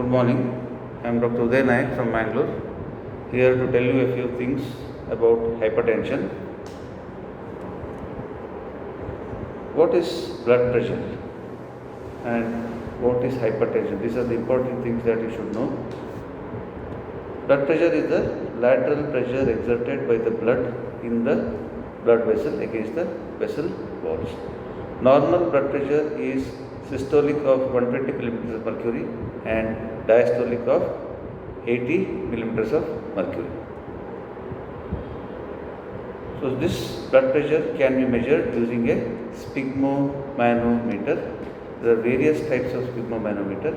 Good morning. I am Dr. Uday Naik from Mangalore, here to tell you a few things about hypertension. What is blood pressure and what is hypertension? These are the important things that you should know. Blood pressure is the lateral pressure exerted by the blood in the blood vessel against the vessel walls. Normal blood pressure is systolic of 120 millimeters of mercury and diastolic of 80 millimeters of mercury. So this blood pressure can be measured using a sphygmomanometer. There are various types of sphygmomanometer,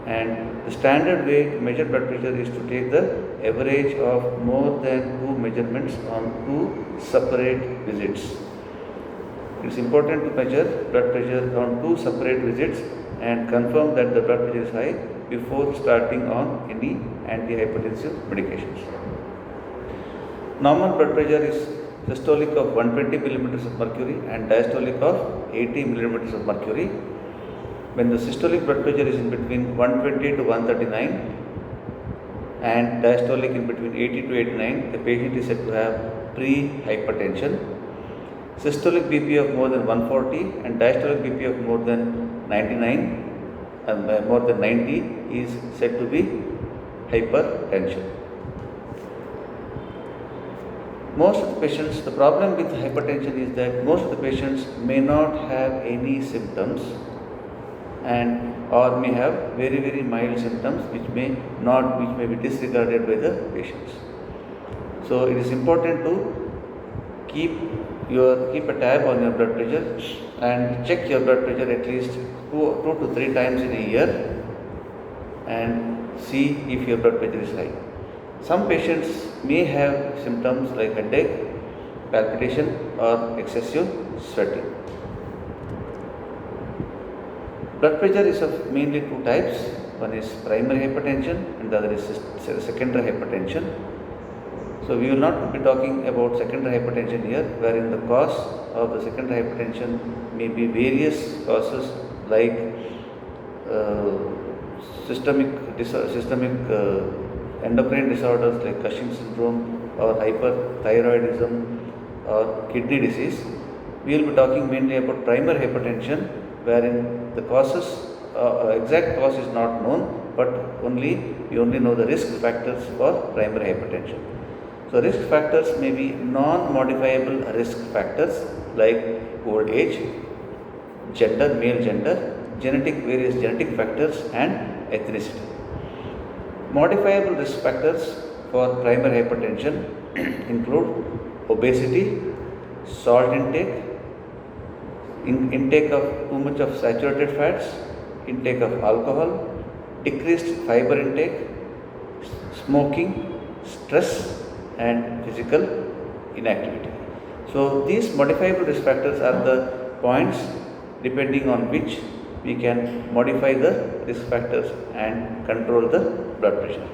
and the standard way to measure blood pressure is to take the average of more than two measurements on two separate visits. It is important to measure blood pressure on two separate visits and confirm that the blood pressure is high before starting on any antihypertensive medications. Normal blood pressure is systolic of 120 millimeters of mercury and diastolic of 80 millimeters of mercury. When the systolic blood pressure is in between 120 to 139 and diastolic in between 80 to 89, the patient is said to have pre-hypertension. Systolic BP of more than 140 and diastolic BP of more than 99 and more than 90 is said to be hypertension. Most of the patients, the problem with hypertension is that most of the patients may not have any symptoms and or may have very mild symptoms which may be disregarded by the patients. So it is important to keep a tab on your blood pressure and check your blood pressure at least two to three times in a year and see if your blood pressure is high. Some patients may have symptoms like headache, palpitation or excessive sweating. Blood pressure is of mainly two types. One is primary hypertension and the other is secondary hypertension. So we will not be talking about secondary hypertension here, wherein the cause of the secondary hypertension may be various causes like systemic endocrine disorders like Cushing syndrome or hyperthyroidism or kidney disease. We will be talking mainly about primary hypertension, wherein the causes, exact cause is not known, but we only know the risk factors for primary hypertension. So risk factors may be non-modifiable risk factors like old age, gender, male gender, various genetic factors and ethnicity. Modifiable risk factors for primary hypertension include obesity, salt intake, intake of too much of saturated fats, intake of alcohol, decreased fiber intake, smoking, stress and physical inactivity. So these modifiable risk factors are the points depending on which we can modify the risk factors and control the blood pressure.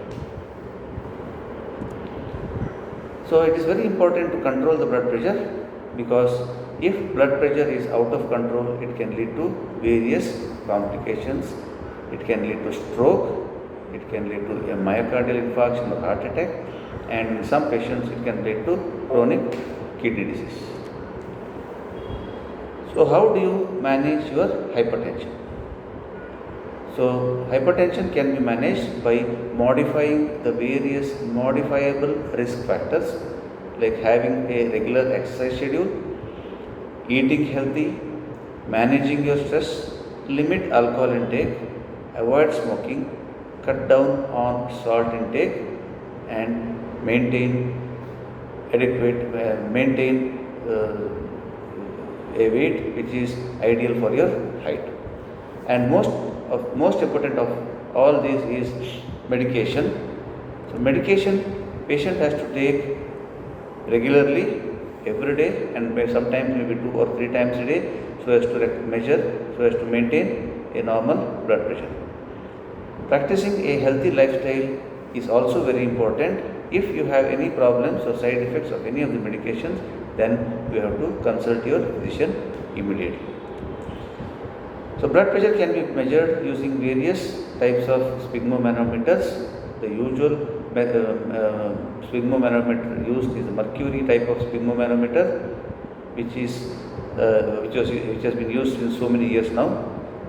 So it is very important to control the blood pressure, because if blood pressure is out of control, it can lead to various complications. It can lead to stroke, it can lead to a myocardial infarction or heart attack, and in some patients it can lead to chronic kidney disease. So how do you manage your hypertension? So hypertension can be managed by modifying the various modifiable risk factors like having a regular exercise schedule, eating healthy, managing your stress, limit alcohol intake, avoid smoking, cut down on salt intake and maintain a weight which is ideal for your height. And most important of all these is medication. So medication patient has to take regularly every day and sometimes maybe 2 or 3 times a day so as to maintain a normal blood pressure. Practicing a healthy lifestyle is also very important. If you have any problems or side effects of any of the medications, then you have to consult your physician immediately. So blood pressure can be measured using various types of sphygmomanometers. The usual sphygmomanometer used is the mercury type of sphygmomanometer, which has been used in so many years now.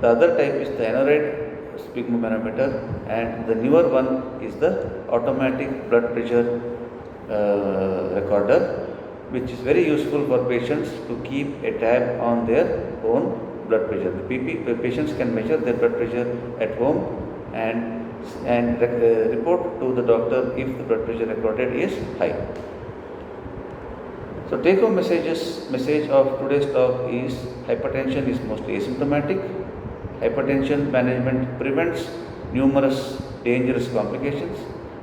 The other type is the aneroid sphygmomanometer, and the newer one is the automatic blood pressure recorder, which is very useful for patients to keep a tab on their own blood pressure. The patients can measure their blood pressure at home and report to the doctor if the blood pressure recorded is high. So take home message of today's talk is hypertension is mostly asymptomatic. Hypertension management prevents numerous dangerous complications.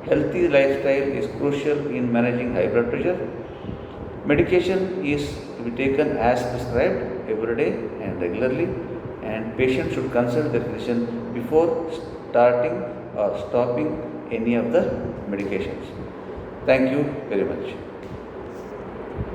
Healthy lifestyle is crucial in managing high blood pressure. Medication is to be taken as prescribed every day and regularly, and patients should consult their physician before starting or stopping any of the medications. Thank you very much.